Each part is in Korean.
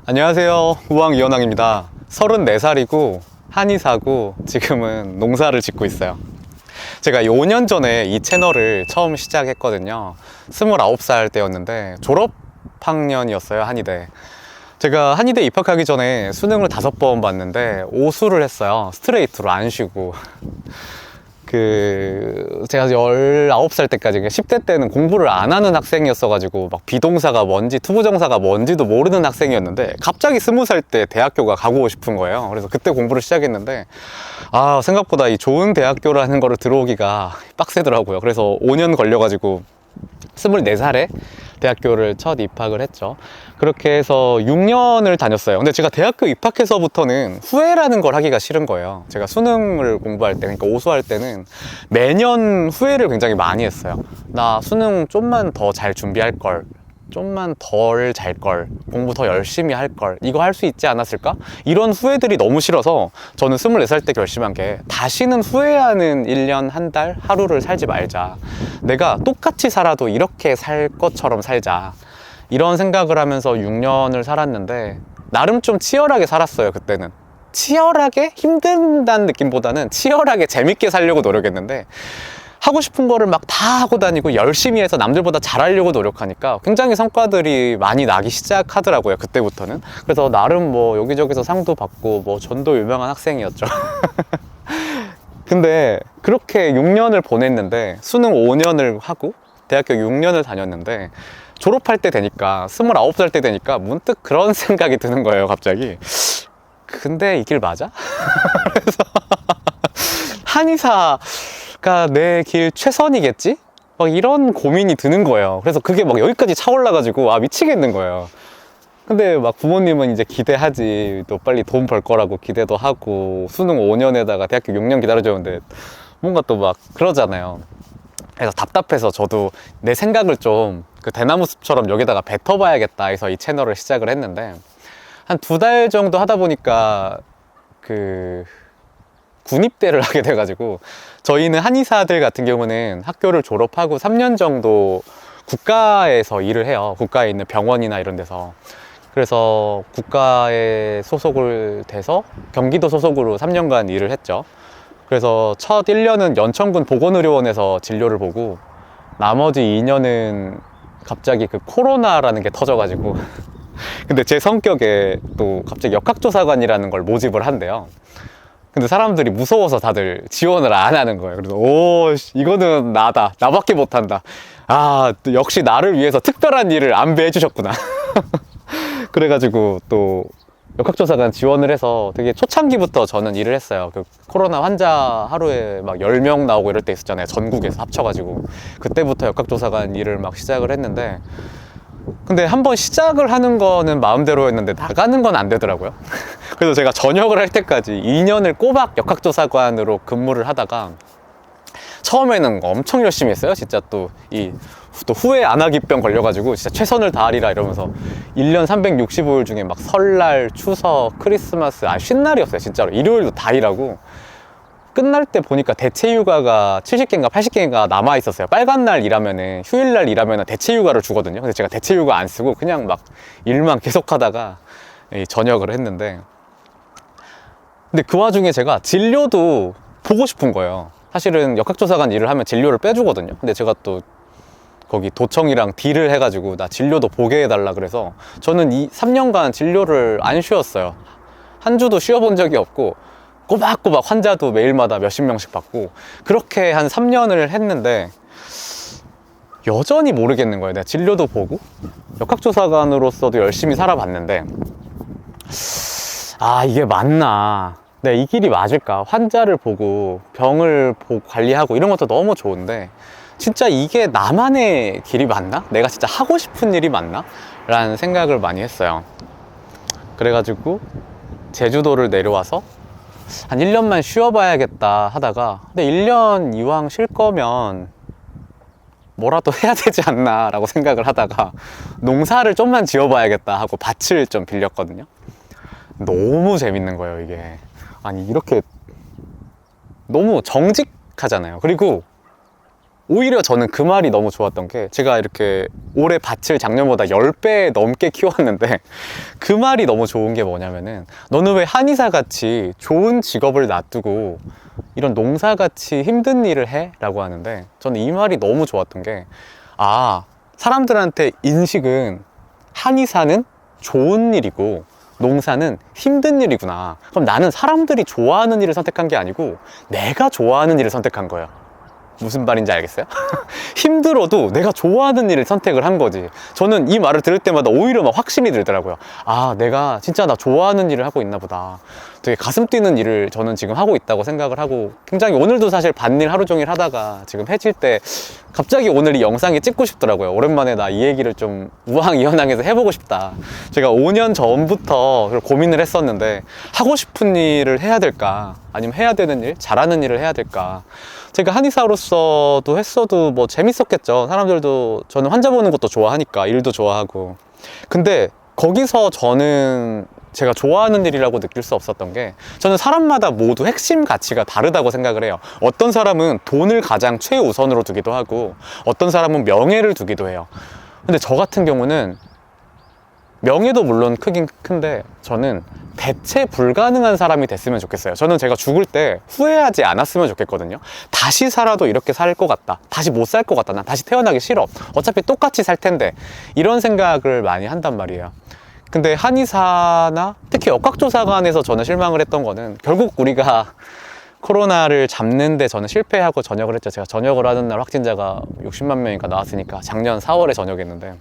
안녕하세요. 우왕 이현왕입니다. 34살이고 한의사고 지금은 농사를 짓고 있어요. 제가 5년 전에 이 채널을 처음 시작했거든요. 29살 때였는데 졸업학년이었어요, 한의대. 제가 한의대 입학하기 전에 수능을 5번 봤는데 오수를 했어요. 스트레이트로 안 쉬고. 제가 19살 때까지, 10대 때는 공부를 안 하는 학생이었어가지고, 막 비동사가 뭔지, 투부정사가 뭔지도 모르는 학생이었는데, 갑자기 20살 때 대학교가 가고 싶은 거예요. 그래서 그때 공부를 시작했는데, 생각보다 이 좋은 대학교라는 거를 들어오기가 빡세더라고요. 그래서 5년 걸려가지고, 24살에 대학교를 첫 입학을 했죠. 그렇게 해서 6년을 다녔어요. 근데 제가 대학교 입학해서부터는 후회라는 걸 하기가 싫은 거예요. 제가 수능을 공부할 때, 그러니까 오수할 때는 매년 후회를 굉장히 많이 했어요. 나 수능 좀만 더 잘 준비할 걸, 좀만 덜 잘 걸, 공부 더 열심히 할 걸, 이거 할 수 있지 않았을까? 이런 후회들이 너무 싫어서 저는 24살 때 결심한 게, 다시는 후회하는 1년, 한 달, 하루를 살지 말자. 내가 똑같이 살아도 이렇게 살 것처럼 살자. 이런 생각을 하면서 6년을 살았는데, 나름 좀 치열하게 살았어요, 그때는. 치열하게? 힘든다는 느낌보다는 치열하게 재밌게 살려고 노력했는데, 하고 싶은 거를 막 다 하고 다니고 열심히 해서 남들보다 잘하려고 노력하니까 굉장히 성과들이 많이 나기 시작하더라고요, 그때부터는. 그래서 나름 뭐 여기저기서 상도 받고 뭐 전도 유명한 학생이었죠. 근데 그렇게 6년을 보냈는데, 수능 5년을 하고 대학교 6년을 다녔는데, 졸업할 때 되니까, 29살 때 되니까 문득 그런 생각이 드는 거예요, 갑자기. 근데 이 길 맞아? 그래서 한의사가 내 길 최선이겠지? 막 이런 고민이 드는 거예요. 그래서 그게 막 여기까지 차올라가지고 미치겠는 거예요. 근데 막 부모님은 이제 기대하지, 또 빨리 돈 벌 거라고 기대도 하고, 수능 5년에다가 대학교 6년 기다려줬는데 뭔가 또 막 그러잖아요. 그래서 답답해서 저도 내 생각을 좀 그 대나무 숲처럼 여기다가 뱉어봐야겠다 해서 이 채널을 시작을 했는데, 한 2달 정도 하다 보니까 군입대를 하게 돼가지고, 저희는 한의사들 같은 경우는 학교를 졸업하고 3년 정도 국가에서 일을 해요. 국가에 있는 병원이나 이런 데서. 그래서 국가에 소속을 돼서 경기도 소속으로 3년간 일을 했죠. 그래서 첫 1년은 연천군 보건의료원에서 진료를 보고, 나머지 2년은 갑자기 코로나라는 게 터져가지고 근데 제 성격에 또 갑자기 역학조사관이라는 걸 모집을 한대요. 근데 사람들이 무서워서 다들 지원을 안 하는 거예요. 그래서 이거는 나밖에 못한다. 또 역시 나를 위해서 특별한 일을 안배해 주셨구나. 그래가지고 또 역학조사관 지원을 해서 되게 초창기부터 저는 일을 했어요. 코로나 환자 하루에 막 10명 나오고 이럴 때 있었잖아요, 전국에서 합쳐가지고. 그때부터 역학조사관 일을 막 시작을 했는데, 근데 한번 시작을 하는 거는 마음대로였는데 나가는 건 안 되더라고요. 그래서 제가 전역을 할 때까지 2년을 꼬박 역학조사관으로 근무를 하다가, 처음에는 엄청 열심히 했어요. 진짜 또 후회 안 하기병 걸려가지고 진짜 최선을 다하리라 이러면서 1년 365일 중에 막 설날, 추석, 크리스마스, 쉰 날이었어요, 진짜로. 일요일도 다 일하고, 끝날 때 보니까 대체휴가가 70개인가 80개인가 남아 있었어요. 빨간 날 일하면은, 휴일날 일하면은 대체휴가를 주거든요. 근데 제가 대체휴가 안 쓰고 그냥 막 일만 계속 하다가 전역을 했는데, 근데 그 와중에 제가 진료도 보고 싶은 거예요. 사실은 역학조사관 일을 하면 진료를 빼주거든요. 근데 제가 또 거기 도청이랑 딜을 해가지고 나 진료도 보게 해달라 그래서 저는 이 3년간 진료를 안 쉬었어요. 한 주도 쉬어본 적이 없고, 꼬박꼬박 환자도 매일마다 몇십 명씩 받고, 그렇게 한 3년을 했는데 여전히 모르겠는 거예요. 내가 진료도 보고 역학조사관으로서도 열심히 살아봤는데, 이게 맞나, 내가 이 길이 맞을까? 환자를 보고 병을 관리하고 이런 것도 너무 좋은데, 진짜 이게 나만의 길이 맞나? 내가 진짜 하고 싶은 일이 맞나? 라는 생각을 많이 했어요. 그래가지고 제주도를 내려와서 한 1년만 쉬어봐야겠다 하다가, 근데 1년 이왕 쉴 거면 뭐라도 해야 되지 않나 라고 생각을 하다가, 농사를 좀만 지어봐야겠다 하고 밭을 좀 빌렸거든요. 너무 재밌는 거예요, 이게. 이렇게 너무 정직하잖아요. 그리고 오히려 저는 그 말이 너무 좋았던 게, 제가 이렇게 올해 밭을 작년보다 10배 넘게 키웠는데 그 말이 너무 좋은 게 뭐냐면은, 너는 왜 한의사같이 좋은 직업을 놔두고 이런 농사같이 힘든 일을 해? 라고 하는데, 저는 이 말이 너무 좋았던 게, 아, 사람들한테 인식은 한의사는 좋은 일이고 농사는 힘든 일이구나. 그럼 나는 사람들이 좋아하는 일을 선택한 게 아니고 내가 좋아하는 일을 선택한 거예요. 무슨 말인지 알겠어요? 힘들어도 내가 좋아하는 일을 선택을 한 거지. 저는 이 말을 들을 때마다 오히려 막 확신이 들더라고요. 아, 내가 진짜 나 좋아하는 일을 하고 있나 보다. 되게 가슴 뛰는 일을 저는 지금 하고 있다고 생각을 하고, 굉장히 오늘도 사실 밭일 하루 종일 하다가 지금 해질 때 갑자기 오늘 이 영상이 찍고 싶더라고요. 오랜만에 나 이 얘기를 좀 우왕이현황에서 해보고 싶다. 제가 5년 전부터 고민을 했었는데, 하고 싶은 일을 해야 될까, 아니면 해야 되는 일, 잘하는 일을 해야 될까. 제가 한의사로서도 했어도 뭐 재밌었겠죠. 사람들도, 저는 환자 보는 것도 좋아하니까, 일도 좋아하고. 근데 거기서 저는 제가 좋아하는 일이라고 느낄 수 없었던 게, 저는 사람마다 모두 핵심 가치가 다르다고 생각을 해요. 어떤 사람은 돈을 가장 최우선으로 두기도 하고, 어떤 사람은 명예를 두기도 해요. 근데 저 같은 경우는 명예도 물론 크긴 큰데, 저는 대체 불가능한 사람이 됐으면 좋겠어요. 저는 제가 죽을 때 후회하지 않았으면 좋겠거든요. 다시 살아도 이렇게 살 것 같다, 다시 못 살 것 같다, 난 다시 태어나기 싫어, 어차피 똑같이 살 텐데, 이런 생각을 많이 한단 말이에요. 근데 한의사나 특히 역학조사관에서 저는 실망을 했던 거는, 결국 우리가 코로나를 잡는데 저는 실패하고 전역을 했죠. 제가 전역을 하는 날 확진자가 60만 명인가 나왔으니까, 작년 4월에 전역했는데,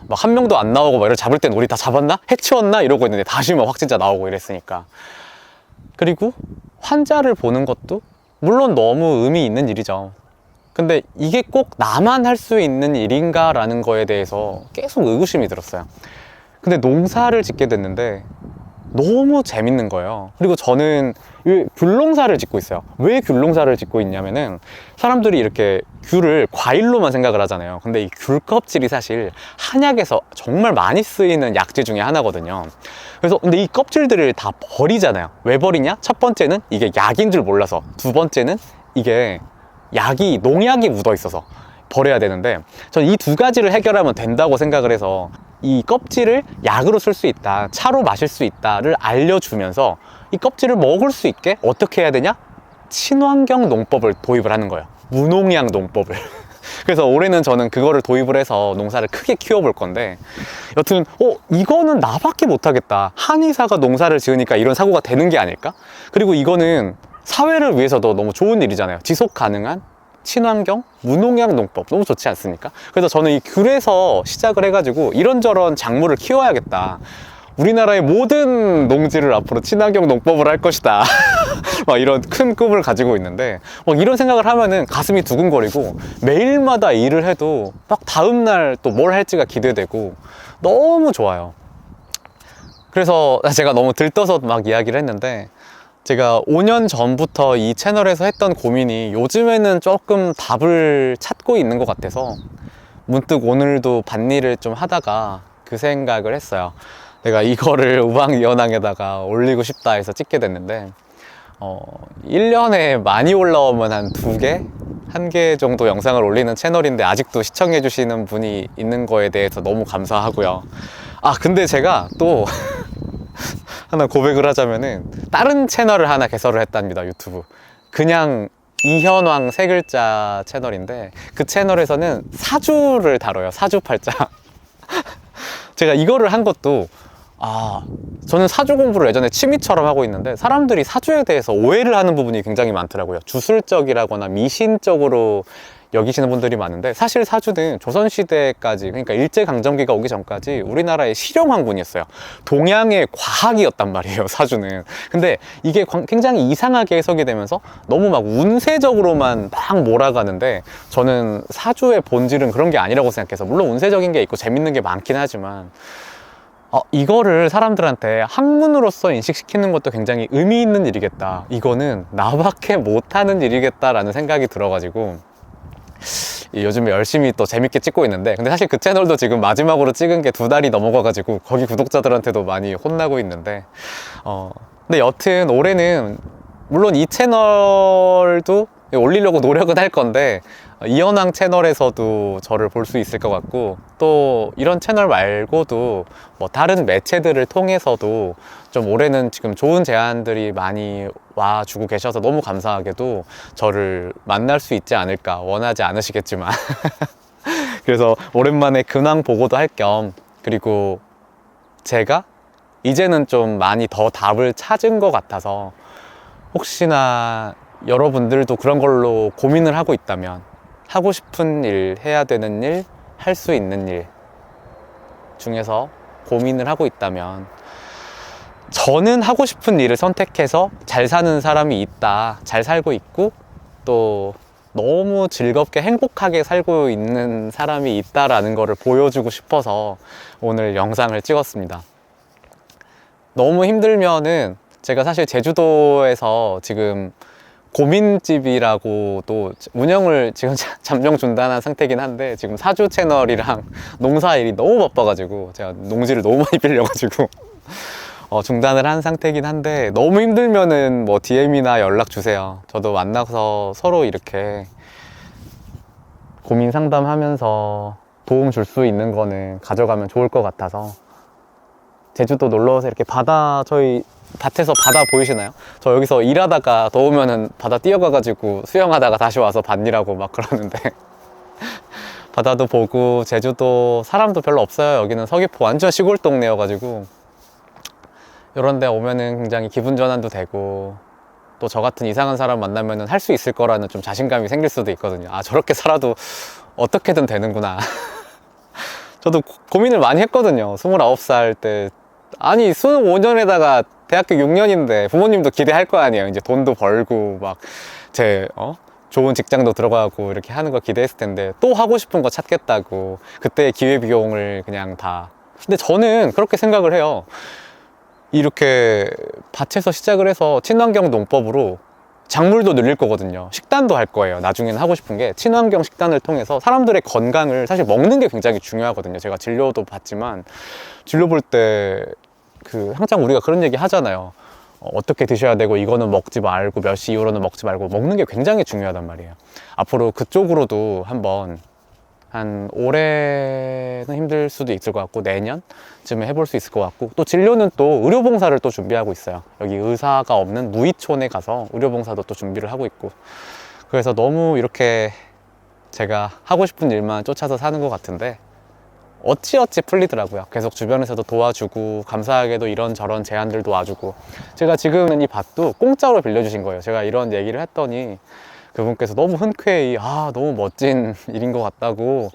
막 한 명도 안 나오고 막 이걸 잡을 땐 우리 다 잡았나? 해치웠나? 이러고 있는데 다시 막 확진자 나오고 이랬으니까. 그리고 환자를 보는 것도 물론 너무 의미 있는 일이죠. 근데 이게 꼭 나만 할 수 있는 일인가 라는 거에 대해서 계속 의구심이 들었어요. 근데 농사를 짓게 됐는데 너무 재밌는 거예요. 그리고 저는 귤농사를 짓고 있어요. 왜 귤농사를 짓고 있냐면은, 사람들이 이렇게 귤을 과일로만 생각을 하잖아요. 근데 이 귤 껍질이 사실 한약에서 정말 많이 쓰이는 약재 중에 하나거든요. 그래서 근데 이 껍질들을 다 버리잖아요. 왜 버리냐? 첫 번째는 이게 약인 줄 몰라서, 두 번째는 이게 약이, 농약이 묻어 있어서 버려야 되는데, 저는 이 두 가지를 해결하면 된다고 생각을 해서 이 껍질을 약으로 쓸 수 있다, 차로 마실 수 있다를 알려주면서, 이 껍질을 먹을 수 있게 어떻게 해야 되냐? 친환경 농법을 도입을 하는 거예요. 무농약 농법을. 그래서 올해는 저는 그거를 도입을 해서 농사를 크게 키워볼 건데, 여튼 이거는 나밖에 못하겠다, 한의사가 농사를 지으니까 이런 사고가 되는 게 아닐까? 그리고 이거는 사회를 위해서도 너무 좋은 일이잖아요. 지속 가능한 친환경 무농약 농법, 너무 좋지 않습니까? 그래서 저는 이 귤에서 시작을 해가지고 이런저런 작물을 키워야겠다, 우리나라의 모든 농지를 앞으로 친환경 농법을 할 것이다 막 이런 큰 꿈을 가지고 있는데, 막 이런 생각을 하면은 가슴이 두근거리고, 매일마다 일을 해도 막 다음날 또 뭘 할지가 기대되고 너무 좋아요. 그래서 제가 너무 들떠서 막 이야기를 했는데, 제가 5년 전부터 이 채널에서 했던 고민이 요즘에는 조금 답을 찾고 있는 것 같아서, 문득 오늘도 밭일을 좀 하다가 그 생각을 했어요. 내가 이거를 우왕이연항에다가 올리고 싶다 해서 찍게 됐는데, 1년에 많이 올라오면 한 2개? 1개 정도 영상을 올리는 채널인데, 아직도 시청해 주시는 분이 있는 거에 대해서 너무 감사하고요. 아, 근데 제가 또 하나 고백을 하자면은, 다른 채널을 하나 개설을 했답니다. 유튜브. 그냥 이현황 3글자 채널인데, 그 채널에서는 사주를 다뤄요. 사주팔자. 제가 이거를 한 것도, 저는 사주 공부를 예전에 취미처럼 하고 있는데, 사람들이 사주에 대해서 오해를 하는 부분이 굉장히 많더라고요. 주술적이라거나 미신적으로 여기시는 분들이 많은데, 사실 사주는 조선시대까지, 그러니까 일제강점기가 오기 전까지 우리나라의 실용학문이었어요. 동양의 과학이었단 말이에요, 사주는. 근데 이게 굉장히 이상하게 해석이 되면서 너무 막 운세적으로만 막 몰아가는데, 저는 사주의 본질은 그런 게 아니라고 생각해서, 물론 운세적인 게 있고 재밌는 게 많긴 하지만, 이거를 사람들한테 학문으로서 인식시키는 것도 굉장히 의미 있는 일이겠다, 이거는 나밖에 못하는 일이겠다라는 생각이 들어가지고 요즘에 열심히 또 재밌게 찍고 있는데, 근데 사실 그 채널도 지금 마지막으로 찍은 게 2달이 넘어가가지고 거기 구독자들한테도 많이 혼나고 있는데, 근데 여튼 올해는 물론 이 채널도 올리려고 노력은 할 건데 이현황 채널에서도 저를 볼 수 있을 것 같고, 또 이런 채널 말고도 뭐 다른 매체들을 통해서도 좀 올해는 지금 좋은 제안들이 많이 와주고 계셔서 너무 감사하게도 저를 만날 수 있지 않을까, 원하지 않으시겠지만 그래서 오랜만에 근황 보고도 할 겸, 그리고 제가 이제는 좀 많이 더 답을 찾은 것 같아서 혹시나 여러분들도 그런 걸로 고민을 하고 있다면, 하고 싶은 일, 해야 되는 일, 할 수 있는 일 중에서 고민을 하고 있다면, 저는 하고 싶은 일을 선택해서 잘 사는 사람이 있다, 잘 살고 있고 또 너무 즐겁게 행복하게 살고 있는 사람이 있다라는 거를 보여주고 싶어서 오늘 영상을 찍었습니다. 너무 힘들면은, 제가 사실 제주도에서 지금 고민집이라고 또 운영을 지금 잠정 중단한 상태긴 한데, 지금 사주 채널이랑 농사일이 너무 바빠가지고 제가 농지를 너무 많이 빌려가지고 중단을 한 상태긴 한데, 너무 힘들면은 뭐 DM이나 연락 주세요. 저도 만나서 서로 이렇게 고민 상담하면서 도움 줄 수 있는 거는 가져가면 좋을 것 같아서. 제주도 놀러와서 이렇게 바다, 저희 밭에서 바다 보이시나요? 저 여기서 일하다가 더우면은 바다 뛰어가가지고 수영하다가 다시 와서 밭일하고 막 그러는데 바다도 보고, 제주도 사람도 별로 없어요. 여기는 서귀포 완전 시골 동네여가지고 이런 데 오면은 굉장히 기분 전환도 되고, 또 저 같은 이상한 사람 만나면은 할 수 있을 거라는 좀 자신감이 생길 수도 있거든요. 아, 저렇게 살아도 어떻게든 되는구나 저도 고민을 많이 했거든요. 29살 때. 아니, 수능 5년에다가 대학교 6년인데 부모님도 기대할 거 아니에요. 이제 돈도 벌고 막 좋은 직장도 들어가고 이렇게 하는 거 기대했을 텐데, 또 하고 싶은 거 찾겠다고 그때 기회비용을 그냥 다. 근데 저는 그렇게 생각을 해요. 이렇게 밭에서 시작을 해서 친환경 농법으로 작물도 늘릴 거거든요. 식단도 할 거예요. 나중에는 하고 싶은 게 친환경 식단을 통해서 사람들의 건강을, 사실 먹는 게 굉장히 중요하거든요. 제가 진료도 받지만 진료 볼 때 항상 우리가 그런 얘기 하잖아요. 어떻게 드셔야 되고, 이거는 먹지 말고, 몇 시 이후로는 먹지 말고, 먹는 게 굉장히 중요하단 말이에요. 앞으로 그쪽으로도 한번, 한 올해는 힘들 수도 있을 것 같고 내년쯤에 해볼 수 있을 것 같고, 또 진료는 또 의료봉사를 또 준비하고 있어요. 여기 의사가 없는 무의촌에 가서 의료봉사도 또 준비를 하고 있고, 그래서 너무 이렇게 제가 하고 싶은 일만 쫓아서 사는 것 같은데 어찌어찌 풀리더라고요. 계속 주변에서도 도와주고, 감사하게도 이런저런 제안들도 와주고. 제가 지금 이 밭도 공짜로 빌려주신 거예요. 제가 이런 얘기를 했더니 그분께서 너무 흔쾌히, 너무 멋진 일인 것 같다고,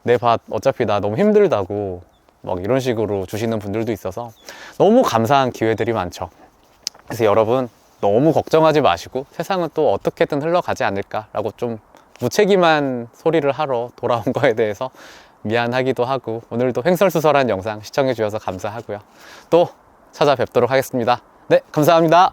내 밭 어차피 나 너무 힘들다고 막 이런 식으로 주시는 분들도 있어서 너무 감사한 기회들이 많죠. 그래서 여러분, 너무 걱정하지 마시고 세상은 또 어떻게든 흘러가지 않을까라고, 좀 무책임한 소리를 하러 돌아온 거에 대해서 미안하기도 하고, 오늘도 횡설수설한 영상 시청해 주셔서 감사하고요. 또 찾아뵙도록 하겠습니다. 네, 감사합니다.